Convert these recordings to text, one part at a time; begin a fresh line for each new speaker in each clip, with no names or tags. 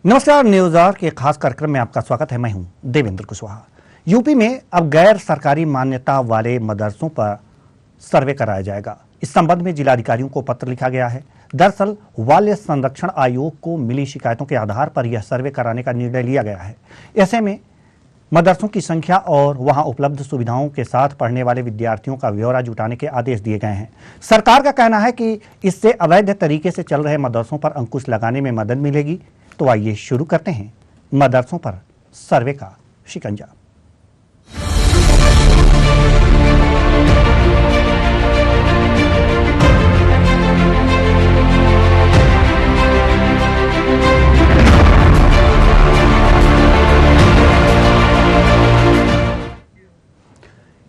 नमस्कार, news our के खास कार्यक्रम में आपका स्वागत है। मैं हूं देवेंद्र कुशवाहा। यूपी में अब गैर सरकारी मान्यता वाले मदरसों पर सर्वे कराया जाएगा। इस संबंध में जिलाधिकारियों को पत्र लिखा गया है। दरअसल बाल संरक्षण आयोग को मिली शिकायतों के आधार पर यह सर्वे कराने का निर्णय लिया गया है। ऐसे में मदरसों की संख्या और वहां उपलब्ध सुविधाओं के साथ पढ़ने वाले विद्यार्थियों का ब्यौरा जुटाने के आदेश दिए गए हैं। सरकार का कहना है कि इससे अवैध तरीके से चल रहे मदरसों पर अंकुश लगाने में मदद मिलेगी। तो आइए शुरू करते हैं मदरसों पर सर्वे का शिकंजा।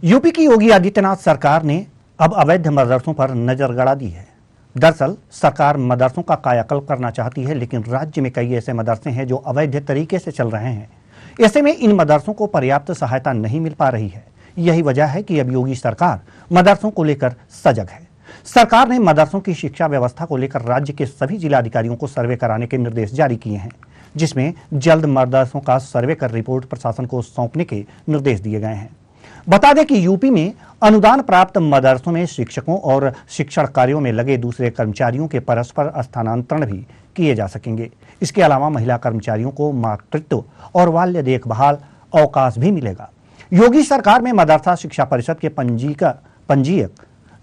यूपी की योगी आदित्यनाथ सरकार ने अब अवैध मदरसों पर नजर गड़ा दी है। दरअसल सरकार मदरसों का कायाकल्प करना चाहती है, लेकिन राज्य में कई ऐसे मदरसे हैं जो अवैध तरीके से चल रहे हैं। ऐसे में इन मदरसों को पर्याप्त सहायता नहीं मिल पा रही है। यही वजह है कि अब योगी सरकार मदरसों को लेकर सजग है। सरकार ने मदरसों की शिक्षा व्यवस्था को लेकर राज्य के सभी जिलाधिकारियों को सर्वे कराने के निर्देश जारी किए हैं, जिसमें जल्द मदरसों का सर्वे कर रिपोर्ट प्रशासन को सौंपने के निर्देश दिए गए हैं। बता दें कि यूपी में अनुदान प्राप्त मदरसों में शिक्षकों और शिक्षण कार्यों में लगे दूसरे कर्मचारियों के परस्पर स्थानांतरण भी किए जा सकेंगे। इसके अलावा महिला कर्मचारियों को मातृत्व और बाल्य देखभाल अवकाश भी मिलेगा। योगी सरकार में मदरसा शिक्षा परिषद के पंजीयक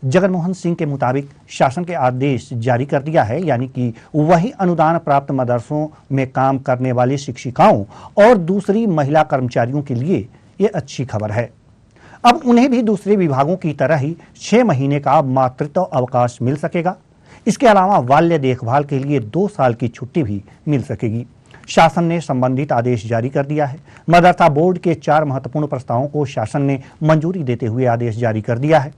जगन मोहन सिंह के मुताबिक शासन के आदेश जारी कर दिया है, यानी कि वही अनुदान प्राप्त मदरसों में काम करने वाली शिक्षिकाओं और दूसरी महिला कर्मचारियों के लिए ये अच्छी खबर है। अब उन्हें भी दूसरे विभागों की तरह ही 6 महीने का मातृत्व अवकाश मिल सकेगा। इसके अलावा बाल्य देखभाल के लिए 2 साल की छुट्टी भी मिल सकेगी। शासन ने संबंधित आदेश जारी कर दिया है। मदरसा बोर्ड के 4 महत्वपूर्ण प्रस्तावों को शासन ने मंजूरी देते हुए आदेश जारी कर दिया है।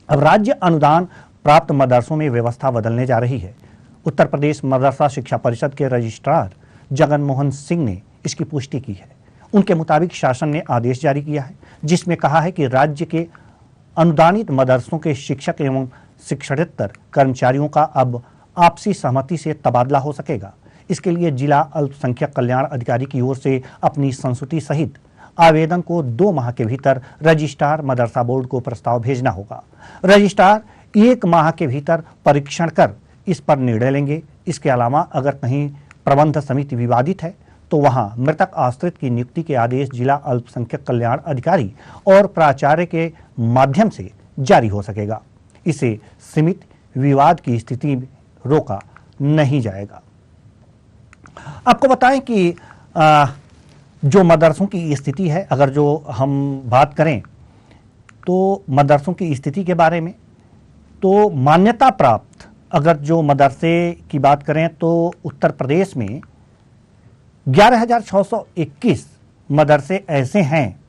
अब राज्य अनुदान प्राप्त मदरसों में व्यवस्था बदलने जा रही है। उत्तर प्रदेश मदरसा शिक्षा परिषद के रजिस्ट्रार जगन मोहन सिंह ने इसकी पुष्टि की है। उनके मुताबिक शासन ने आदेश जारी किया है, जिसमें कहा है कि राज्य के अनुदानित मदरसों के शिक्षक एवं शिक्षणेतर कर्मचारियों का अब आपसी सहमति से तबादला हो सकेगा। इसके लिए जिला अल्पसंख्यक कल्याण अधिकारी की ओर से अपनी संस्तुति सहित आवेदन को 2 माह के भीतर रजिस्ट्रार मदरसा बोर्ड को प्रस्ताव भेजना होगा। रजिस्ट्रार 1 माह के भीतर परीक्षण कर इस पर निर्णय लेंगे। इसके अलावा अगर कहीं प्रबंध समिति विवादित है तो वहां मृतक आश्रित की नियुक्ति के आदेश जिला अल्पसंख्यक कल्याण अधिकारी और प्राचार्य के माध्यम से जारी हो सकेगा। इसे सीमित विवाद की स्थिति में रोका नहीं जाएगा। आपको बताएं कि जो मदरसों की स्थिति है, अगर जो हम बात करें तो मदरसों की स्थिति के बारे में, तो मान्यता प्राप्त अगर जो मदरसे की बात करें तो उत्तर प्रदेश में 11,621 मदरसे ऐसे हैं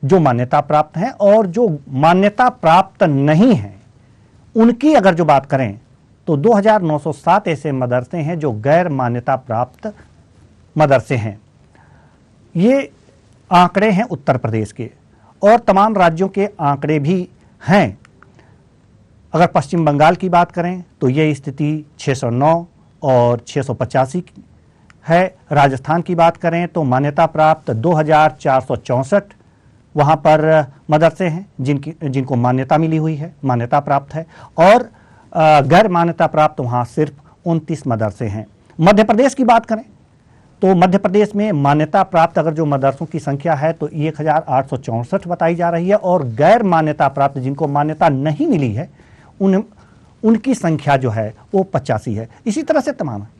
जो मान्यता प्राप्त हैं, और जो मान्यता प्राप्त नहीं हैं उनकी अगर जो बात करें तो 2,907 ऐसे मदरसे हैं जो गैर मान्यता प्राप्त मदरसे हैं। ये आंकड़े हैं उत्तर प्रदेश के, और तमाम राज्यों के आंकड़े भी हैं। अगर पश्चिम बंगाल की बात करें तो ये स्थिति 609 और 685 है। राजस्थान की बात करें तो मान्यता प्राप्त 2,464 वहाँ पर मदरसे हैं जिनको मान्यता मिली हुई है, मान्यता प्राप्त है, और गैर मान्यता प्राप्त वहाँ सिर्फ 29 मदरसे हैं। मध्य प्रदेश की बात करें तो मध्य प्रदेश में मान्यता प्राप्त अगर जो मदरसों की संख्या है तो 1,864 बताई जा रही है, और गैर मान्यता प्राप्त जिनको मान्यता नहीं मिली है उनकी संख्या जो है वो 85 है। इसी तरह से तमाम है।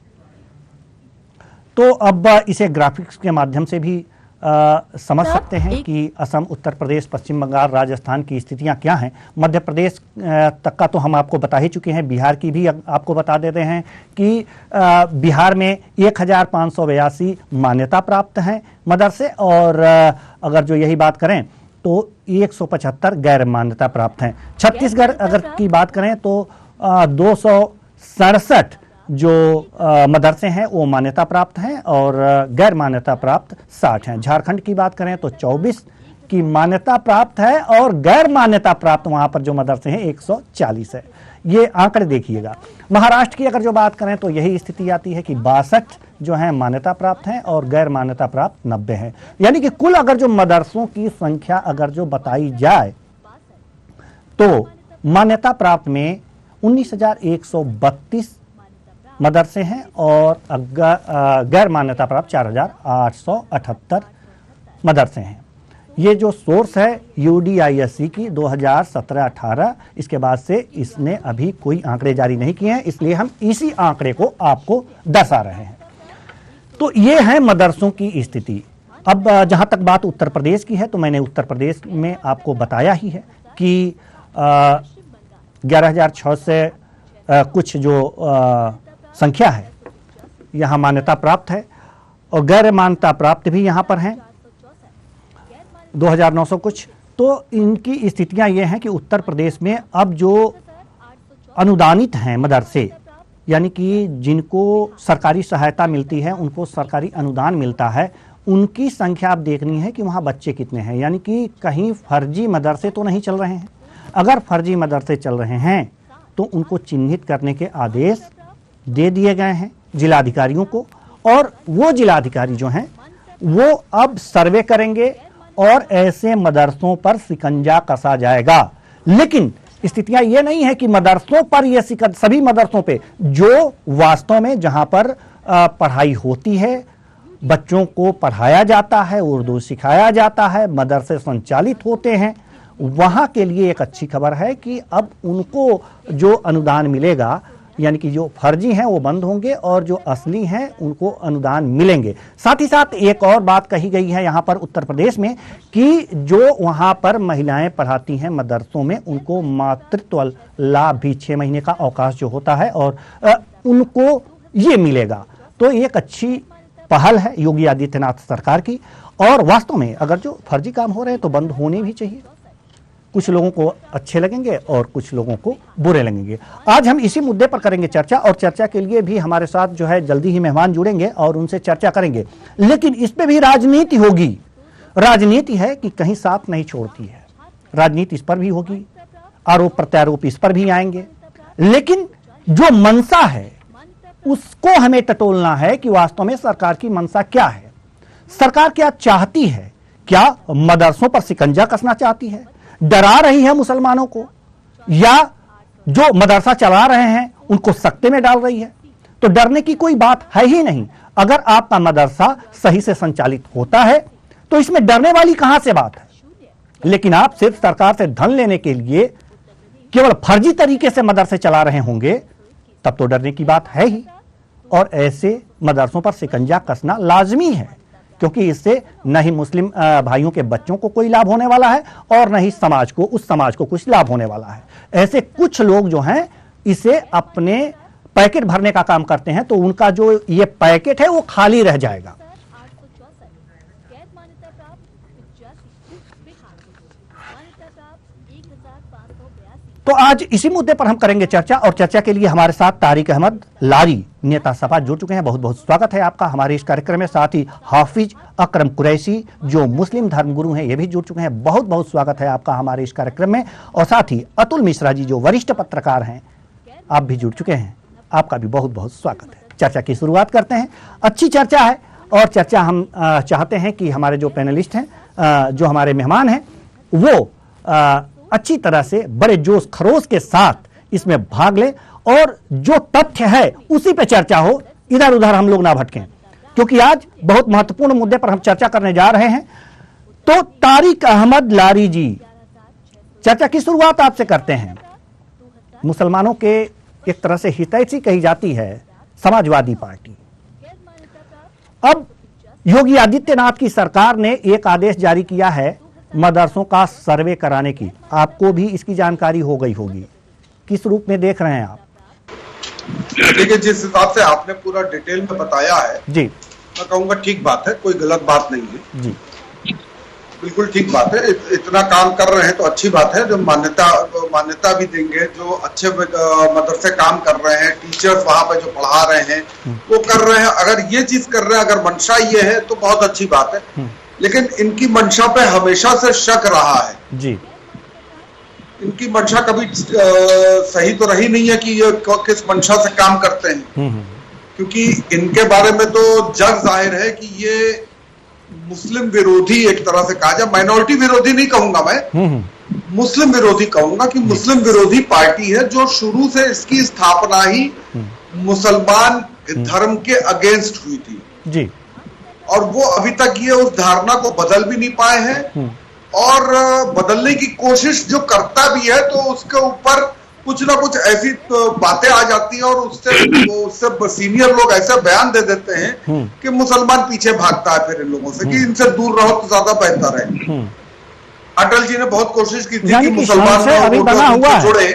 तो अब इसे ग्राफिक्स के माध्यम से भी समझ सकते हैं कि असम, उत्तर प्रदेश, पश्चिम बंगाल, राजस्थान की स्थितियां क्या हैं। मध्य प्रदेश तक का तो हम आपको बता ही चुके हैं। बिहार की भी आपको बता देते हैं कि बिहार में 1,582 मान्यता प्राप्त हैं मदरसे, और अगर जो यही बात करें तो 175 गैर मान्यता प्राप्त हैं। छत्तीसगढ़ अगर की बात करें तो 267 जो मदरसे हैं वो मान्यता प्राप्त हैं, और गैर मान्यता प्राप्त 60 हैं। झारखंड की बात करें तो 24 की मान्यता प्राप्त है, और गैर मान्यता प्राप्त वहां पर जो मदरसे हैं 140 है। ये आंकड़े देखिएगा। महाराष्ट्र की अगर जो बात करें तो यही स्थिति आती है कि 62 जो हैं मान्यता प्राप्त हैं और गैर मान्यता प्राप्त 90 हैं। यानी कि कुल अगर जो मदरसों की संख्या अगर जो बताई जाए तो मान्यता प्राप्त में 19,132 मदरसे हैं और गैर मान्यता प्राप्त 4,878 मदरसे हैं। ये जो सोर्स है UDISC की 2017-18, इसके बाद से इसने अभी कोई आंकड़े जारी नहीं किए हैं, इसलिए हम इसी आंकड़े को आपको दर्शा रहे हैं। तो ये है मदरसों की स्थिति। अब जहां तक बात उत्तर प्रदेश की है तो मैंने उत्तर प्रदेश में आपको बताया ही है कि 11,600 से कुछ जो संख्या है यहाँ मान्यता प्राप्त है और गैर मान्यता प्राप्त भी यहाँ पर हैं 2,900 कुछ। तो इनकी स्थितियाँ ये हैं कि उत्तर प्रदेश में अब जो अनुदानित हैं मदरसे, यानी कि जिनको सरकारी सहायता मिलती है, उनको सरकारी अनुदान मिलता है, उनकी संख्या आप देखनी है कि वहाँ बच्चे कितने हैं। यानी कि कहीं फर्जी मदरसे तो नहीं चल रहे हैं। अगर फर्जी मदरसे चल रहे हैं तो उनको चिन्हित करने के आदेश दे दिए गए हैं जिलाधिकारियों को, और वो जिलाधिकारी जो हैं वो अब सर्वे करेंगे और ऐसे मदरसों पर शिकंजा कसा जाएगा। लेकिन स्थितियां ये नहीं है कि मदरसों पर ये सभी मदरसों पे जो वास्तव में जहां पर पढ़ाई होती है, बच्चों को पढ़ाया जाता है, उर्दू सिखाया जाता है, मदरसे संचालित होते हैं, वहां के लिए एक अच्छी खबर है कि अब उनको जो अनुदान मिलेगा, यानी कि जो फर्जी हैं वो बंद होंगे और जो असली हैं उनको अनुदान मिलेंगे। साथ ही साथ एक और बात कही गई है यहाँ पर उत्तर प्रदेश में कि जो वहाँ पर महिलाएं पढ़ाती हैं मदरसों में, उनको मातृत्व लाभ भी 6 महीने का अवकाश जो होता है और उनको ये मिलेगा। तो एक अच्छी पहल है योगी आदित्यनाथ सरकार की, और वास्तव में अगर जो फर्जी काम हो रहे हैं तो बंद होने भी चाहिए। कुछ लोगों को अच्छे लगेंगे और कुछ लोगों को बुरे लगेंगे। आज हम इसी मुद्दे पर करेंगे चर्चा, और चर्चा के लिए भी हमारे साथ जो है जल्दी ही मेहमान जुड़ेंगे और उनसे चर्चा करेंगे। लेकिन इस पे भी राजनीति होगी। राजनीति है कि कहीं साथ नहीं छोड़ती है, राजनीति इस पर भी होगी, आरोप प्रत्यारोप इस पर भी आएंगे। लेकिन जो मंशा है उसको हमें टटोलना है कि वास्तव में सरकार की मंशा क्या है, सरकार क्या चाहती है। क्या मदरसों पर शिकंजा कसना चाहती है, डरा रही है मुसलमानों को, या जो मदरसा चला रहे हैं उनको सख्ते में डाल रही है? तो डरने की कोई बात है ही नहीं। अगर आपका मदरसा सही से संचालित होता है तो इसमें डरने वाली कहां से बात है। लेकिन आप सिर्फ सरकार से धन लेने के लिए केवल फर्जी तरीके से मदरसे चला रहे होंगे, तब तो डरने की बात है ही। और ऐसे मदरसों पर शिकंजा कसना लाजमी है, क्योंकि इससे न ही मुस्लिम भाइयों के बच्चों को कोई लाभ होने वाला है और न ही समाज को, उस समाज को कुछ लाभ होने वाला है। ऐसे कुछ लोग जो हैं इसे अपने पैकेट भरने का काम करते हैं, तो उनका जो ये पैकेट है वो खाली रह जाएगा। तो आज इसी मुद्दे पर हम करेंगे चर्चा, और चर्चा के लिए हमारे साथ तारिक अहमद लारी नेता सपा जुड़ चुके हैं। बहुत बहुत स्वागत है आपका हमारे इस कार्यक्रम में। साथ ही हाफिज अकरम कुरैशी जो मुस्लिम धर्मगुरु हैं ये भी जुड़ चुके हैं। बहुत बहुत स्वागत है आपका हमारे इस कार्यक्रम में। और साथ ही अतुल मिश्रा जी जो वरिष्ठ पत्रकार हैं, आप भी जुड़ चुके हैं, आपका भी बहुत बहुत स्वागत है। चर्चा की शुरुआत करते हैं। अच्छी चर्चा है और चर्चा हम चाहते हैं कि हमारे जो पैनलिस्ट हैं, जो हमारे मेहमान हैं, वो अच्छी तरह से बड़े जोश खरोश के साथ इसमें भाग लें और जो तथ्य है उसी पे चर्चा हो, इधर उधर हम लोग ना भटकें, क्योंकि आज बहुत महत्वपूर्ण मुद्दे पर हम चर्चा करने जा रहे हैं। तो तारिक अहमद लारी जी, चर्चा की शुरुआत आपसे करते हैं। मुसलमानों के एक तरह से हितैषी कही जाती है समाजवादी पार्टी। अब योगी आदित्यनाथ की सरकार ने एक आदेश जारी किया है मदरसों का सर्वे कराने की। आपको भी इसकी जानकारी हो गई होगी, किस रूप में देख रहे हैं आप?
देखिए, जिस हिसाब से आपने पूरा डिटेल में बताया है
जी,
मैं कहूँगा ठीक बात है, कोई गलत बात नहीं है
जी,
बिल्कुल ठीक बात है। इतना काम कर रहे हैं तो अच्छी बात है। जो मान्यता भी देंगे, जो अच्छे मदरसे काम कर रहे हैं, टीचर्स वहां पे जो पढ़ा रहे हैं वो कर रहे हैं, अगर ये चीज कर रहे हैं, अगर मंशा ये है तो बहुत अच्छी बात है। लेकिन इनकी मंशा पे हमेशा से शक रहा है
जी।
इनकी मंशा कभी सही तो रही नहीं है कि ये किस मंशा से काम करते हैं, क्योंकि इनके बारे में तो जग जाहिर है कि ये मुस्लिम विरोधी, एक तरह से कहा जाए, माइनॉरिटी विरोधी नहीं कहूंगा मैं, मुस्लिम विरोधी कहूंगा कि मुस्लिम विरोधी पार्टी है, जो शुरू से इसकी स्थापना ही मुसलमान धर्म के अगेंस्ट हुई थी
जी।
और वो अभी तक ये उस धारणा को बदल भी नहीं पाए हैं, और बदलने की कोशिश जो करता भी है तो उसके ऊपर कुछ ना कुछ ऐसी बातें आ जाती हैं और उससे सीनियर लोग ऐसा बयान दे देते हैं कि मुसलमान पीछे भागता है फिर इन लोगों से कि इनसे दूर रहो तो ज्यादा बेहतर है। अटल जी ने बहुत कोशिश की थी कि मुसलमान
अभी बना हुआ है,
जुड़े।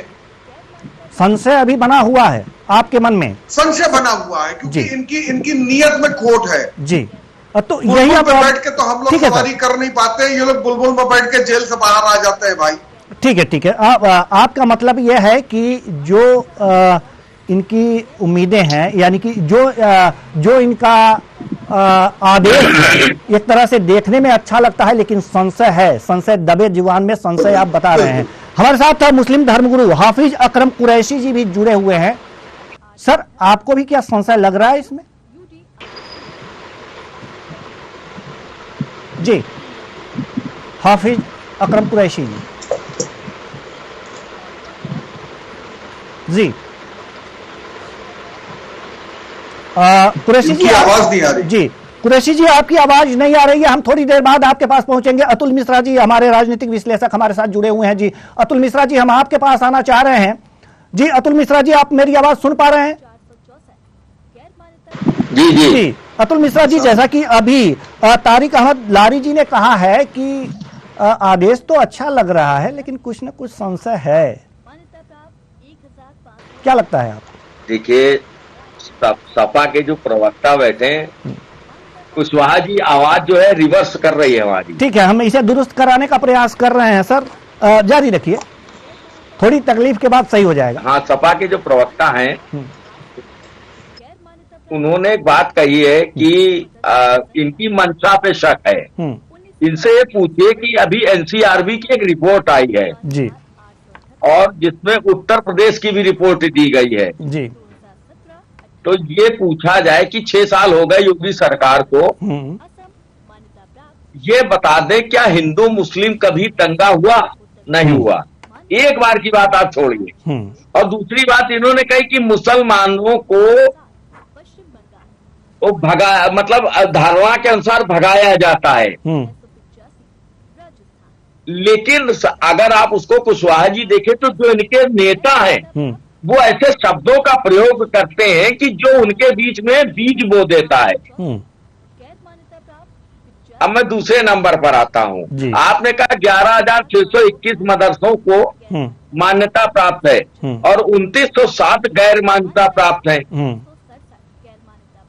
संशय अभी बना हुआ है आपके मन में?
संशय बना हुआ है क्योंकि इनकी नीयत में खोट है जी।
तो यही
पे बैठ के तो हम लोग सवारी कर नहीं पाते, ये लोग बुलबुल में बैठ के जेल से बाहर आ जाते हैं भाई।
ठीक है, ठीक है। आपका मतलब यह है कि जो इनकी उम्मीदें हैं, यानी कि जो इनका आदेश एक तरह से देखने में अच्छा लगता है लेकिन संशय है, संशय दबे जुबान में संशय आप बता रहे हैं। हमारे साथ मुस्लिम धर्मगुरु हाफिज अकरम कुरैशी जी भी जुड़े हुए हैं। सर, आपको भी क्या संशय लग रहा है इसमें? जी, हाफिज अकरम कुरैशी जी। कुरैशी जी
आवाज नहीं आ रही
जी। कुरैशी जी, आपकी आवाज नहीं आ रही है, हम थोड़ी देर बाद आपके पास पहुंचेंगे। अतुल मिश्रा जी हमारे राजनीतिक विश्लेषक हमारे साथ जुड़े हुए हैं जी। अतुल मिश्रा जी, हम आपके पास आना चाह रहे हैं जी। अतुल मिश्रा जी, आप मेरी आवाज सुन पा रहे हैं?
जी जी
जी। अतुल मिश्रा जी, जैसा कि अभी तारिक अहमद लारी जी ने कहा है कि आदेश तो अच्छा लग रहा है लेकिन कुछ न कुछ संशय है, क्या लगता है आपको?
देखिए, सपा के जो प्रवक्ता बैठे हैं, कुशवाहा जी आवाज जो है रिवर्स कर रही है हमारी।
ठीक है, हम इसे दुरुस्त कराने का प्रयास कर रहे हैं सर, जारी रखिए, थोड़ी तकलीफ के बाद सही हो जाएगा।
हाँ, सपा के जो प्रवक्ता हैं उन्होंने एक बात कही है कि इनकी मंशा पे शक है। इनसे ये पूछिए कि अभी एनसीआरबी की एक रिपोर्ट आई है
जी,
और जिसमें उत्तर प्रदेश की भी रिपोर्ट दी गई है
जी।
तो ये पूछा जाए कि 6 साल हो गए योगी सरकार को, ये बता दे क्या हिंदू मुस्लिम कभी दंगा हुआ? नहीं हुआ, एक बार की बात आप छोड़िए। और दूसरी बात इन्होंने कही कि मुसलमानों को वो मतलब धारणा के अनुसार भगाया जाता है। लेकिन अगर आप उसको कुशवाहा जी देखें तो जो इनके नेता हैं वो ऐसे शब्दों का प्रयोग करते हैं कि जो उनके बीच में बीज बो देता है। अब मैं दूसरे नंबर पर आता हूं। आपने कहा 11,621 मदरसों को मान्यता प्राप्त है और 2,907 गैर मान्यता प्राप्त है।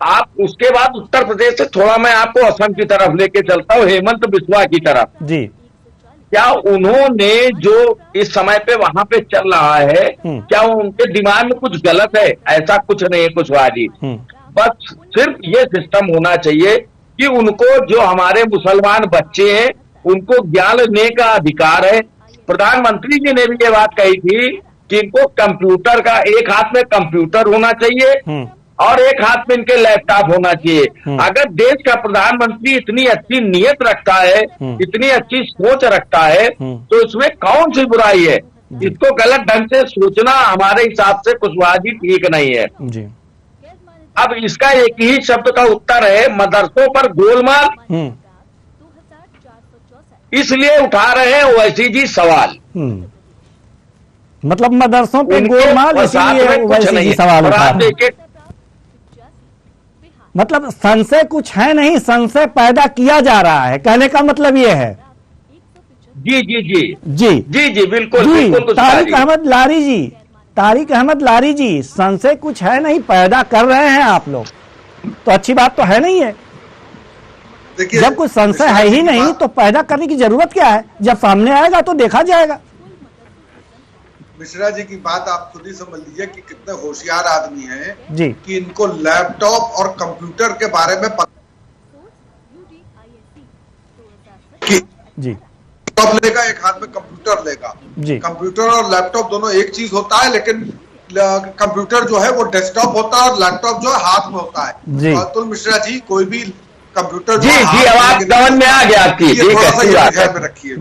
आप उसके बाद उत्तर प्रदेश से थोड़ा मैं आपको असम की तरफ लेके चलता हूं, हेमंत बिस्वा की तरफ जी। क्या उन्होंने जो इस समय पे वहां पे चल रहा है, क्या उनके दिमाग में कुछ गलत है? ऐसा कुछ नहीं है कुशवाहा जी। बस सिर्फ ये सिस्टम होना चाहिए कि उनको, जो हमारे मुसलमान बच्चे हैं, उनको ज्ञान लेने का अधिकार है। प्रधानमंत्री जी ने भी ये बात कही थी कि इनको कंप्यूटर का, एक हाथ में कंप्यूटर होना चाहिए और एक हाथ में इनके लैपटॉप होना चाहिए। अगर देश का प्रधानमंत्री इतनी अच्छी नीयत रखता है, इतनी अच्छी सोच रखता है, तो इसमें कौन सी बुराई है? इसको गलत ढंग से सोचना हमारे हिसाब से कुशवाहा जी ठीक नहीं है जी। अब इसका एक ही शब्द का उत्तर है, मदरसों पर गोलमाल इसलिए उठा रहे हैं ओवैसी जी सवाल।
मतलब मदरसों पे गोलमाल इसलिए ओवैसी जी सवाल उठा रहे हैं। मतलब संशय कुछ है नहीं, संशय पैदा किया जा रहा है, कहने का मतलब ये है।
जी जी जी
जी
जी जी बिल्कुल
जी।
बिल्कुल।
तारिक अहमद लारी जी, तारिक अहमद लारी जी, संशय कुछ है नहीं, पैदा कर रहे हैं आप लोग, तो अच्छी बात तो है नहीं है। जब कुछ संशय है ही नहीं तो पैदा करने की जरूरत क्या है? जब सामने आएगा तो देखा जाएगा।
मिश्रा जी की बात आप खुद ही समझ लीजिए कि कितने होशियार आदमी हैं
जी,
कि इनको लैपटॉप और कंप्यूटर के बारे में
जी
लैपटॉप लेगा, एक हाथ में कंप्यूटर लेगा। कंप्यूटर और लैपटॉप दोनों एक चीज होता है, लेकिन कंप्यूटर जो है वो डेस्कटॉप होता है और लैपटॉप जो है हाथ में होता है। अतुल मिश्रा जी, कोई भी कंप्यूटर
जी आवाज समझ में आ गया आपकी,
थोड़ा सा ध्यान में रखिए।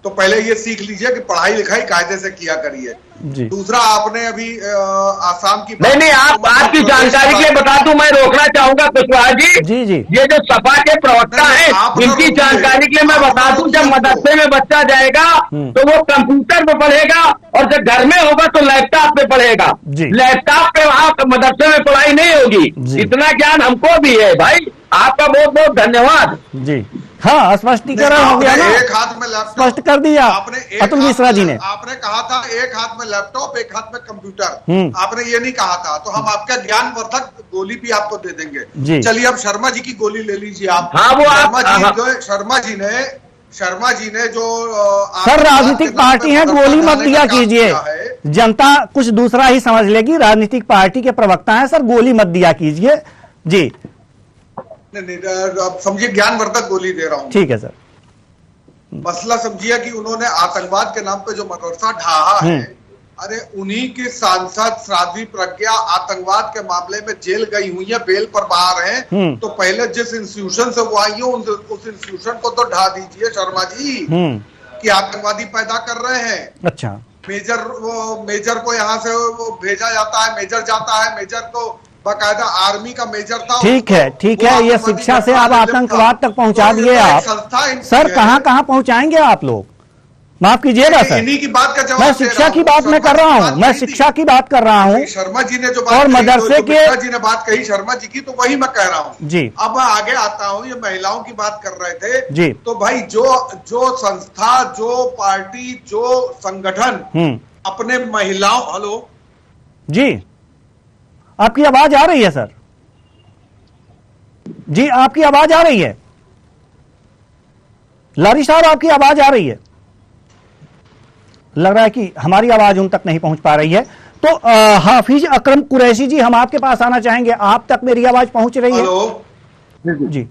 तो पहले ये सीख लीजिए कि पढ़ाई लिखाई कायदे से किया करिए। दूसरा, आपने अभी आसाम की
नहीं आप आपकी जानकारी के लिए बता दूं, मैं रोकना चाहूंगा कुशवाहा जी। ये जो सपा के प्रवक्ता हैं, इनकी जानकारी के लिए मैं बता दूं, जब मदरसे में बच्चा जाएगा तो वो कंप्यूटर पे पढ़ेगा और जब घर में होगा तो लैपटॉप पे पढ़ेगा। लैपटॉप पे वहां मदरसे में पढ़ाई नहीं होगी। इतना ज्ञान हमको भी है भाई। आपका बहुत बहुत धन्यवाद
जी। हाँ, स्पष्टीकरण हो गया ना,
एक हाथ में लैपटॉप
स्पष्ट कर दिया अतुल मिश्रा जी ने।
आपने कहा था एक हाथ में लैपटॉप, एक हाथ में कंप्यूटर, आपने ये नहीं कहा था। तो हम आपका ज्ञानवर्धक गोली भी आपको दे देंगे। चलिए, अब शर्मा जी की गोली ले लीजिए आप।
हाँ, वो
शर्मा जी ने जो
सर राजनीतिक पार्टी है, गोली मत दिया कीजिए, जनता कुछ दूसरा ही समझ लेगी। राजनीतिक पार्टी के प्रवक्ता है सर, गोली मत दिया कीजिए जी।
नहीं, अब समझिए, ज्ञानवर्धक गोली दे रहा हूं।
ठीक है सर।
मसला समझिए कि उन्होंने आतंकवाद के नाम पे जो मदरसा ढाहा है, अरे उन्हीं के सांसद साध्वी प्रज्ञा आतंकवाद के मामले में जेल गई हुई है, बेल पर बाहर हैं। तो पहले जिस इंस्टीट्यूशन से वो आई हो उस इंस्टीट्यूशन को तो ढा दीजिए शर्मा जी, कि आतंकवादी पैदा कर रहे हैं।
अच्छा,
मेजर को यहाँ से वो भेजा जाता है, मेजर जाता है, मेजर को बाकायदा आर्मी का मेजर था।
ठीक है, ये शिक्षा से आप आतंकवाद तक पहुंचा दिए आप। सर कहां पहुंचाएंगे आप लोग? माफ कीजिएगा सर,
इन्हीं की बात का जवाब
मैं शिक्षा की बात मैं कर रहा हूं, मैं शिक्षा की बात कर रहा हूं।
शर्मा जी ने जो बात
और मदरसे के
जी ने बात कही शर्मा जी की, तो वही मैं कह रहा हूं जी। अब मैं आगे आता हूं, ये महिलाओं की बात कर रहे थे जी। तो भाई जो संस्था, जो पार्टी, जो संगठन अपने महिलाओं, हेलो
जी, आपकी आवाज आ रही है सर जी, आपकी आवाज आ रही है लारी साहब, आपकी आवाज आ रही है। लग रहा है कि हमारी आवाज उन तक नहीं पहुंच पा रही है। तो हाफिज अकरम कुरैशी जी, हम आपके पास आना चाहेंगे। आप तक मेरी आवाज पहुंच रही है? जी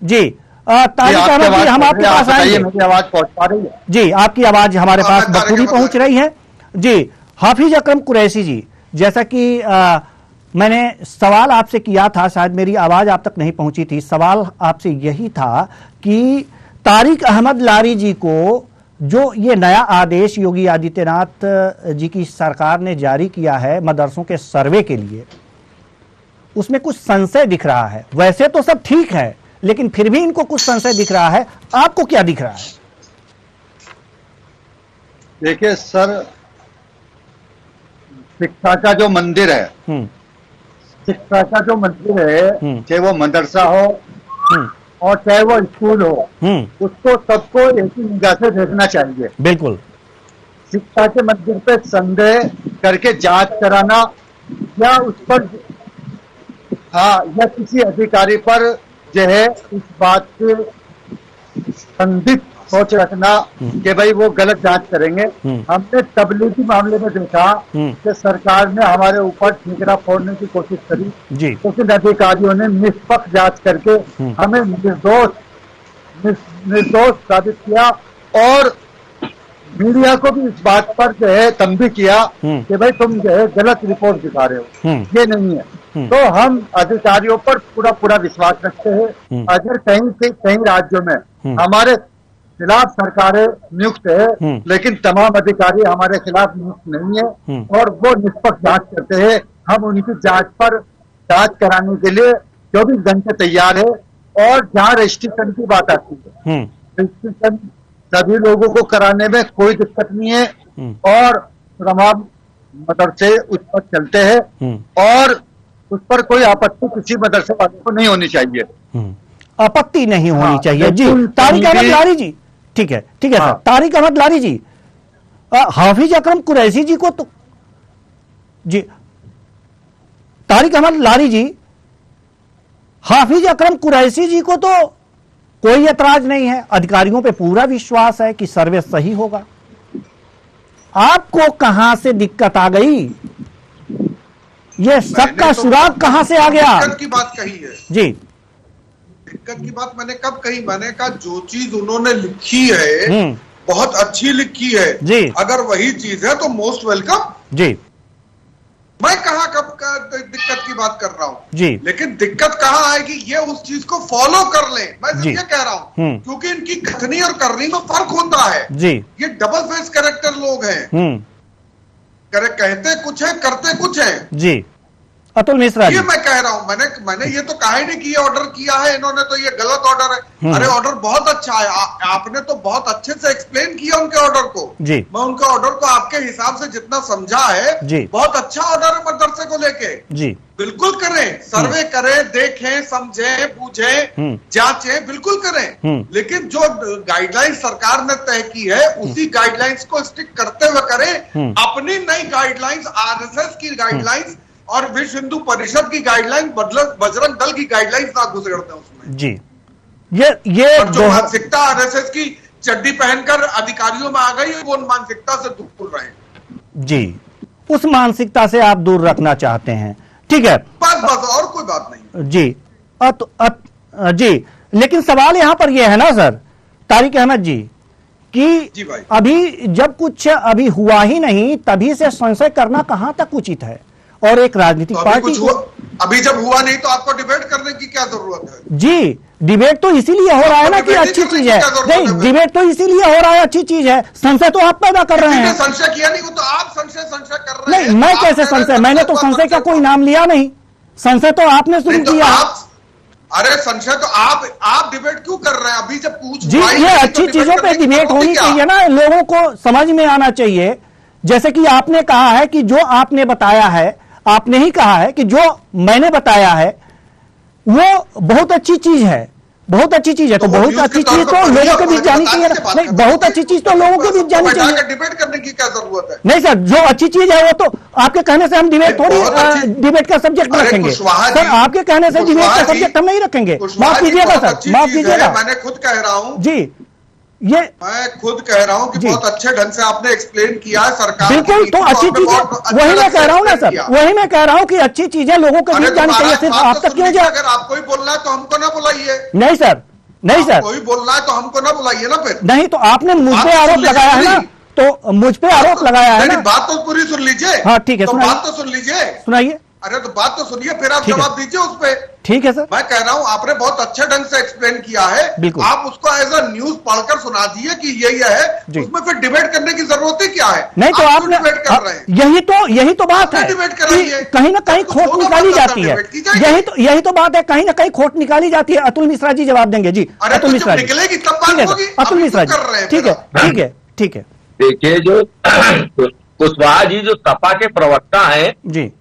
जी। तारिक अहमद जी, हम आपके पास आएंगे।
मेरी आवाज पहुंच पा रही है?
जी, आपकी आवाज हमारे पास बखूबी पहुंच रही है जी। हाफिज अकरम कुरैशी जी, जैसा कि मैंने सवाल आपसे किया था, शायद मेरी आवाज आप तक नहीं पहुंची थी। सवाल आपसे यही था कि तारिक अहमद लारी जी को जो ये नया आदेश योगी आदित्यनाथ जी की सरकार ने जारी किया है मदरसों के सर्वे के लिए, उसमें कुछ संशय दिख रहा है। वैसे तो सब ठीक है, लेकिन फिर भी इनको कुछ संशय दिख रहा है। आपको क्या दिख रहा है?
देखिए सर, शिक्षा का जो मंदिर है, शिक्षा का जो मंदिर है, चाहे वो मदरसा हो और चाहे वो स्कूल हो, उसको सबको एक ही निगाह से देखना चाहिए।
बिल्कुल।
शिक्षा के मंदिर पे संदेह करके जांच कराना या उस पर या किसी अधिकारी पर जो है इस बात से संदिग्ध सोच रखना कि भाई वो गलत जांच करेंगे। हमने तबलीगी मामले में देखा कि सरकार ने हमारे ऊपर ठिकरा फोड़ने की कोशिश करी, लेकिन अधिकारियों ने निष्पक्ष जांच करके हमें निर्दोष साबित किया और मीडिया को भी इस बात पर जो है तंबी किया कि भाई तुम जो है गलत रिपोर्ट दिखा रहे हो, ये नहीं है। तो हम अधिकारियों पर पूरा विश्वास रखते हैं। अगर कहीं राज्यों में हमारे खिलाफ सरकारें नियुक्त है, लेकिन तमाम अधिकारी हमारे खिलाफ नियुक्त नहीं है और वो निष्पक्ष जांच करते हैं, हम उनकी जांच कराने के लिए 24 घंटे तैयार है। और जहाँ रजिस्ट्रेशन की बात आती है, रजिस्ट्रेशन सभी लोगों को कराने में कोई दिक्कत नहीं है और तमाम मदरसे उस पर चलते हैं और उस पर कोई आपत्ति किसी मदरसे वाले को नहीं होनी चाहिए।
आपत्ति नहीं होनी चाहिए जी। तारिक अहमद लारी जी, ठीक है सर। तारिक अहमद लारी जी, हाफिज अकरम कुरैशी जी को तो जी, तारिक अहमद लारी जी, हाफिज अकरम कुरैशी जी को तो कोई एतराज नहीं है, अधिकारियों पे पूरा विश्वास है कि सर्वे सही होगा। आपको कहां से दिक्कत आ गई? ये सबका सुराग कहां से आ गया?
दिक्कत की बात कही है
जी,
दिक्कत की बात मैंने कब कही? मैंने कहा जो चीज उन्होंने लिखी है बहुत अच्छी लिखी है
जी।
अगर वही चीज है तो मोस्ट वेलकम
जी।
मैं कहाँ कब दिक्कत की बात कर रहा हूँ
जी।
लेकिन दिक्कत कहाँ आएगी, ये उस चीज को फॉलो कर ले, मैं
जी।
ये कह रहा हूँ क्योंकि इनकी कथनी और करनी में फर्क होता है
जी।
ये डबल फेस कैरेक्टर लोग हैं, कहते कुछ है करते कुछ है
जी। अतुल मिश्रा जी,
ये मैं कह रहा हूँ, मैंने ये तो कहा ही नहीं कि ये ऑर्डर किया है इन्होंने तो ये गलत ऑर्डर है। अरे ऑर्डर बहुत अच्छा है, आपने तो बहुत अच्छे से एक्सप्लेन किया उनके ऑर्डर को
जी।
मैं उनके ऑर्डर को आपके हिसाब से जितना समझा है
जी।
बहुत अच्छा ऑर्डर है मदरसे को लेके।
जी
बिल्कुल करें, सर्वे करें, देखें, समझें, पूछें, जांचें, बिल्कुल करें, लेकिन जो गाइडलाइंस सरकार ने तय की है उसी गाइडलाइंस को स्टिक करते हुए करें। अपनी नई गाइडलाइंस, आरएसएस की गाइडलाइंस और विश्व हिंदू परिषद की गाइडलाइन, बजरंग दल की गाइडलाइंस ना घुसेड़ दें उसमें।
जी। ये
और जो मानसिकता आरएसएस की चड्डी पहनकर अधिकारियों में आ गई वो मानसिकता से दूर रहे।
जी, उस मानसिकता से आप दूर रखना चाहते हैं, ठीक है,
बस और कोई बात नहीं।
जी। जी, लेकिन सवाल यहां पर यह है ना सर तारिक अहमद जी कि
जी भाई,
अभी जब कुछ अभी हुआ ही नहीं तभी से संशय करना कहां तक उचित है? और एक राजनीतिक
तो
पार्टी
अभी जब हुआ नहीं तो आपको डिबेट करने की क्या जरूरत है?
जी, डिबेट तो इसीलिए हो रहा है ना कि अच्छी चीज है। नहीं, डिबेट तो इसीलिए हो रहा है, अच्छी चीज है। संशय तो आप पैदा कर रहे हैं।
संशय किया नहीं, वो तो आप संशय कर रहे हैं।
नहीं, मैं कैसे संशय? मैंने तो संशय का कोई नाम लिया नहीं, संशय तो आपने शुरू किया।
अरे संशय तो आप डिबेट क्यों कर रहे हैं? अभी जब पूछ
जी, ये अच्छी चीजों पे डिबेट होनी चाहिए ना, लोगों को समझ में आना चाहिए। जैसे कि आपने कहा है कि जो आपने बताया है, आपने ही कहा है कि जो मैंने बताया है वो बहुत अच्छी चीज है, बहुत अच्छी चीज है। तो बहुत अच्छी चीज तो लोगों के बीच जानी चाहिए ना। नहीं, बहुत अच्छी चीज तो लोगों के बीच जानी चाहिए।
डिबेट करने की क्या जरूरत है?
नहीं सर, जो अच्छी चीज है वो तो आपके कहने से हम डिबेट थोड़ी डिबेट का सब्जेक्ट रखेंगे सर। आपके कहने से डिबेट का सब्जेक्ट हम नहीं रखेंगे। माफ कीजिएगा सर, माफ कीजिएगा।
मैंने खुद कह रहा हूँ
जी, ये
मैं खुद कह रहा हूँ कि बहुत अच्छे ढंग से आपने एक्सप्लेन किया है सरकार।
बिल्कुल, तो अच्छी चीजें वही मैं कह रहा हूँ ना सर, वही मैं कह रहा हूँ कि अच्छी चीजें लोगों के बीच जानी चाहिए। सिर्फ आप तक क्यों जाए?
अगर आपको ही बोलना है तो हमको ना बुलाइए।
नहीं सर, नहीं सर,
कोई बोलना है तो हमको ना बुलाइए ना फिर।
नहीं, तो आपने मुझ पे आरोप लगाया है ना, तो मुझ पे आरोप लगाया है ना।
बात तो पूरी सुन लीजिए।
हाँ ठीक है,
बात तो सुन लीजिए,
सुनाइए।
अरे तो बात तो सुनिए, फिर आप जवाब दीजिए उस पे।
ठीक है सर,
मैं कह रहा हूं आपने बहुत अच्छे ढंग से एक्सप्लेन किया है।
बिल्कुल,
आप उसको एज अ न्यूज पढ़कर सुना दीजिए कि ये है, उसमें फिर डिबेट करने की जरूरत ही क्या है?
नहीं तो आपने
डिबेट कर रहे हैं,
यही तो बात है, कहीं ना कहीं खोट निकाली जाती है। यही तो बात है, कहीं ना कहीं खोट निकाली जाती है। अतुल मिश्रा जी जवाब देंगे। जी अतुल मिश्रा जी,
निकलेगी तब बात होगी।
अतुल मिश्रा जी, ठीक है, ठीक है, ठीक है।
देखिए, जो कुशवाहा जी जो सपा के प्रवक्ता हैं जी,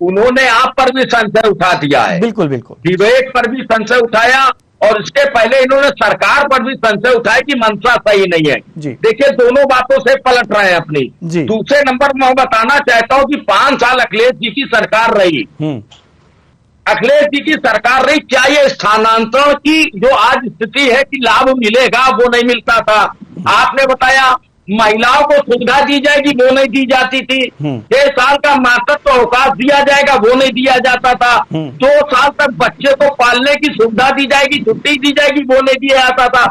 उन्होंने आप पर भी संशय उठा दिया है।
बिल्कुल बिल्कुल,
विवेक पर भी संशय उठाया और इसके पहले इन्होंने सरकार पर भी संशय उठाया कि मंशा सही नहीं है। देखिए, दोनों बातों से पलट रहे हैं अपनी। दूसरे नंबर मैं बताना चाहता हूं कि 5 साल अखिलेश जी की सरकार रही, अखिलेश जी की सरकार रही, क्या ये स्थानांतरण की जो आज स्थिति है कि लाभ मिलेगा वो नहीं मिलता था। आपने बताया महिलाओं को सुविधा दी जाएगी, वो नहीं दी जाती थी। 6 साल का मातृत्व अवकाश दिया जाएगा, वो नहीं दिया जाता था। 2 साल तक बच्चे को पालने की सुविधा दी जाएगी, छुट्टी दी जाएगी, वो नहीं दिया जाता था।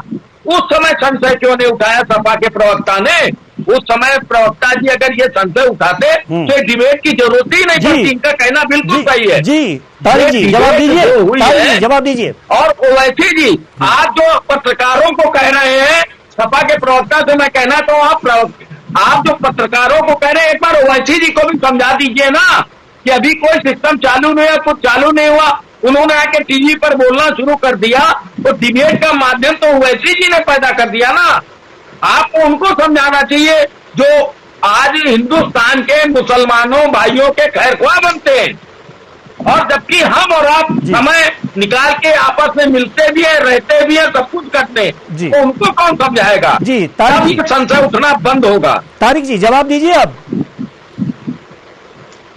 उस समय संशय क्यों नहीं उठाया सपा के प्रवक्ता ने? उस समय प्रवक्ता जी अगर ये संशय उठाते तो डिबेट की जरूरत ही नहीं पड़ती। इनका कहना बिल्कुल सही है।
जी तारिक जी जवाब दीजिए, जवाब दीजिए।
और ओवैसी जी आज जो पत्रकारों को कह रहे हैं, सपा के प्रवक्ता से मैं कहना तो आप जो पत्रकारों को कह रहे हैं, एक बार ओवैसी जी को भी समझा दीजिए ना कि अभी कोई सिस्टम चालू नहीं है, कुछ चालू नहीं हुआ, उन्होंने आके टीवी पर बोलना शुरू कर दिया, तो डिबेट का माध्यम तो ओवैसी जी ने पैदा कर दिया ना। आपको उनको समझाना चाहिए जो आज हिंदुस्तान के मुसलमानों भाइयों के खैरख्वाह बनते हैं, और जबकि हम और आप समय निकाल के आपस में मिलते भी हैं, रहते भी हैं, सब कुछ करते हैं, तो उनको कौन समझाएगा? जी तारिक, संशय उठना बंद होगा।
तारिक जी जवाब दीजिए अब।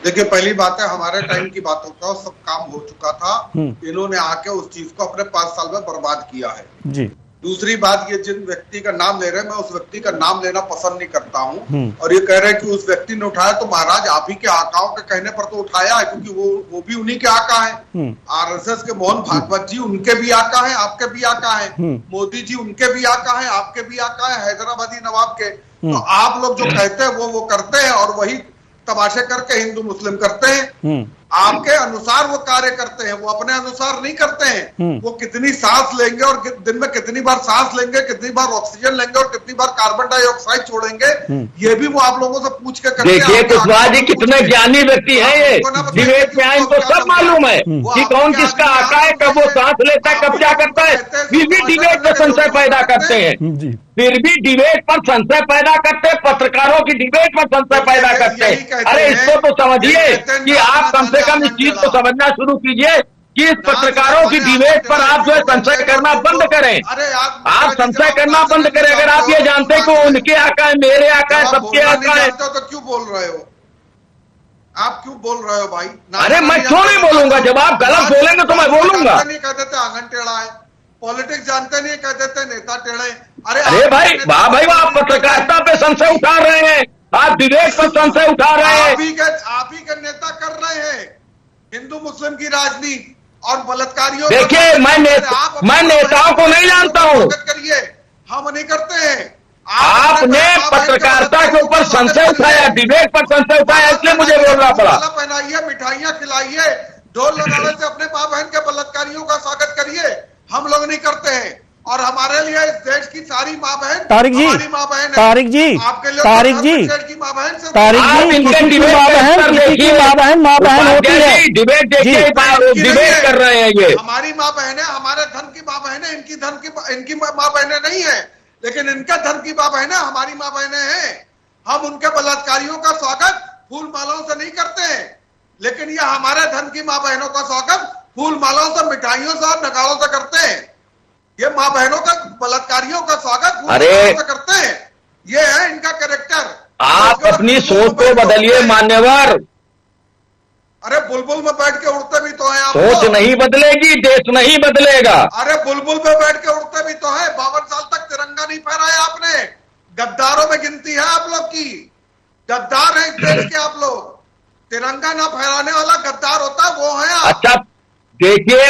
देखिए, पहली बात है, हमारे टाइम की बातों का सब काम हो चुका था। इन्होंने आके उस चीज को अपने 5 साल में बर्बाद किया है।
जी
दूसरी बात, ये जिन व्यक्ति का नाम ले रहे हैं, मैं उस व्यक्ति का नाम लेना पसंद नहीं करता हूं। और ये कह रहे हैं कि उस व्यक्ति ने उठाया, तो महाराज आप ही के आकाओं के कहने पर तो उठाया है, क्योंकि वो भी उन्हीं के आका है। आरएसएस के मोहन भागवत जी उनके भी आका है, आपके भी आका है। मोदी जी उनके भी आका है, आपके भी आका है, हैदराबादी नवाब के। तो आप लोग जो कहते हैं वो करते हैं, और वही तमाशे करके हिंदू मुस्लिम करते हैं। आपके अनुसार वो कार्य करते हैं, वो अपने अनुसार नहीं करते हैं। वो कितनी सांस लेंगे और दिन में कितनी बार सांस लेंगे, कितनी बार ऑक्सीजन लेंगे और कितनी बार कार्बन डाइऑक्साइड छोड़ेंगे, ये भी वो आप लोगों से पूछ के करते हैं।
देखिए कुशवाहा जी कितने ज्ञानी व्यक्ति हैं ये, डिबेट में इनको सब मालूम है कि कौन किसका आका है, कब वो सांस लेता है, कब क्या करता है, फिर भी डिबेट में संशय पैदा करते हैं। फिर भी डिबेट पर संशय पैदा करते हैं, पत्रकारों की डिबेट पर संशय पैदा करते हैं। अरे इसको तो समझिए कि आप कम से कम इस चीज को समझना शुरू कीजिए कि इस पत्रकारों की डिबेट पर आप जो है संशय करना बंद करें। आप संशय करना बंद करें। अगर आप ये जानते हैं कि उनके आका है, मेरे आका है, सबके आका है,
तो क्यों बोल रहे हो? आप क्यों बोल रहे हो भाई?
अरे मैं क्यों नहीं बोलूंगा? जब आप गलत बोलेंगे तो मैं बोलूंगा।
नहीं कह देते आंगन टेढ़ा है, पॉलिटिक्स जानते नहीं कह देते नेता टेढ़े।
अरे भाई वाह भाई वाह, आप पत्रकारिता पे संशय उठा रहे हैं, आप विवेक पर संशय उठा रहे हैं।
आप ही के नेता कर रहे हैं हिंदू मुस्लिम की राजनीति और बलात्कारियों।
देखिए मैं नेताओं को नहीं जानता हूं,
करिए, हम नहीं करते हैं।
आपने पत्रकारिता के ऊपर संशय उठाया, डिबेट पर संशय उठाया, इसलिए मुझे बोलना पड़ा।
पहनाइए, मिठाइयां खिलाइए, ढोल लगाने से अपने मां बहन के बलात्कारियों का स्वागत करिए। हम लोग नहीं करते हैं, और हमारे लिए इस देश की सारी माँ बहन
तारिक जी,
हमारी माँ बहन है।
तारिक जी,
आपके लिए
तारिक जी,
की माँ बहन से
तारिक जी, किसी की माँ बहन माँ बहन होती है।
डिबेट देखिए, डिबेट कर रहे हैं ये।
हमारी माँ बहन है, हमारे धन की माँ बहन है, इनकी माँ बहनें नहीं है, लेकिन इनका धन की माँ बहन है, हमारी माँ बहनें हैं। हम उनके बलात्कारियों का स्वागत फूल मालाओं से नहीं करते हैं, लेकिन ये हमारे धन की माँ बहनों का स्वागत फूल मालाओं से, मिठाइयों से और नगाड़ों से करते हैं। ये माँ बहनों का बलात्कारियों का स्वागत फूल मालाओं से करते हैं। ये है इनका कैरेक्टर।
आप अपनी सोच को बदलिए मान्यवर।
अरे बुलबुल में बैठ के उड़ते भी तो हैं आप।
सोच नहीं बदलेगी, देश नहीं बदलेगा।
अरे बुलबुल में बैठ के उड़ते भी तो है। 52 साल तक तिरंगा नहीं फहराया आपने। गद्दारों में गिनती है आप लोग की। गद्दार है इस देश के आप लोग। तिरंगा ना फहराने वाला गद्दार होता है, वो है आप।
अच्छा देखिए,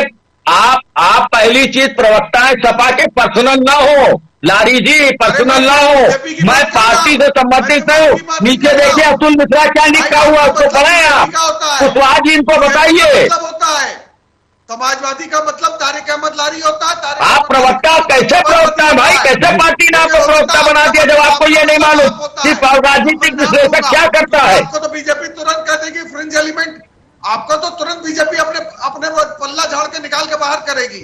आप पहली चीज प्रवक्ता है सपा के, पर्सनल ना हो लारी जी, पर्सनल ना हो। मैं पार्टी से संबंधित हूँ। नीचे देखिए अतुल मिश्रा क्या लिखा हुआ, उसको पढ़े आप। कुशवाहा जी इनको बताइए।
समाजवादी का मतलब तारिक अहमद लारी होता है।
आप प्रवक्ता कैसे प्रवक्ता है भाई? कैसे पार्टी ने आपको प्रवक्ता बना दिया जब आपको ये नहीं मालूम कि राजनीतिक विश्लेषक क्या करता है?
आपको तो बीजेपी तुरंत कह देगी फ्रिंज एलिमेंट। आपको तो तुरंत बीजेपी अपने पल्ला झाड़ के निकाल के बाहर करेगी।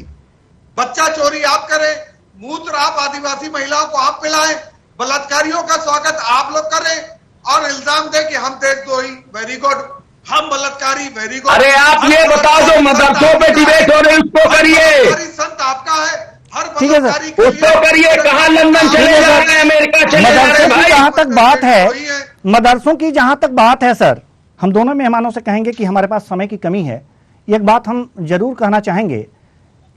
बच्चा चोरी आप करें, मूत्र आप आदिवासी महिलाओं को आप पिलाएं, बलात्कारियों का स्वागत आप लोग करें और इल्जाम दे कि हम देशद्रोही। वेरी गुड, हम बलात्कारी, वेरी गुड।
अरे आप ये बताओ, जो मदरसों पे डिबेट हो रही उसको करिए।
संत आपका है, हर
ठीक है सर,
उसको करिए। कहाँ लंदन चले जा रहे हैं, अमेरिका चले जा रहे हैं भाई?
जहां तक बात है मदरसों की, जहां तक बात है सर, हम दोनों मेहमानों से कहेंगे कि हमारे पास समय की कमी है। एक बात हम जरूर कहना चाहेंगे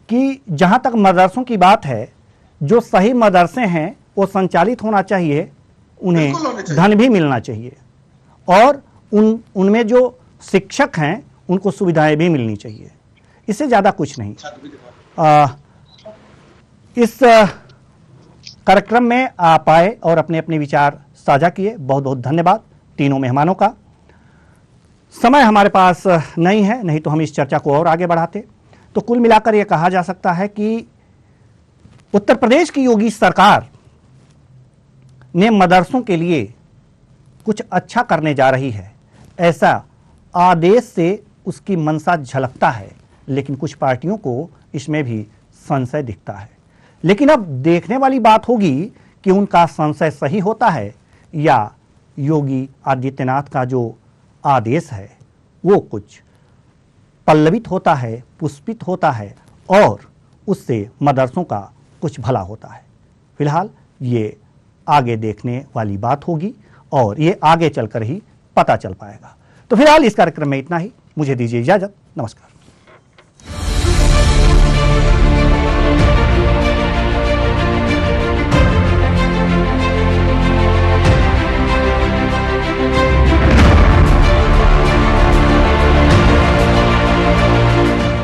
कि जहां तक मदरसों की बात है, जो सही मदरसे हैं वो संचालित होना चाहिए, उन्हें धन भी मिलना चाहिए और उनमें जो शिक्षक हैं उनको सुविधाएं भी मिलनी चाहिए। इससे ज़्यादा कुछ नहीं। इस कार्यक्रम में आप आए और अपने अपने विचार साझा किए, बहुत बहुत धन्यवाद तीनों मेहमानों का। समय हमारे पास नहीं तो हम इस चर्चा को और आगे बढ़ाते। तो कुल मिलाकर यह कहा जा सकता है कि उत्तर प्रदेश की योगी सरकार ने मदरसों के लिए कुछ अच्छा करने जा रही है, ऐसा आदेश से उसकी मंशा झलकता है, लेकिन कुछ पार्टियों को इसमें भी संशय दिखता है। लेकिन अब देखने वाली बात होगी कि उनका संशय सही होता है या योगी आदित्यनाथ का जो आदेश है वो कुछ पल्लवित होता है, पुष्पित होता है और उससे मदरसों का कुछ भला होता है। फिलहाल ये आगे देखने वाली बात होगी और ये आगे चलकर ही पता चल पाएगा। तो फिलहाल इस कार्यक्रम में इतना ही। मुझे दीजिए इजाजत। नमस्कार।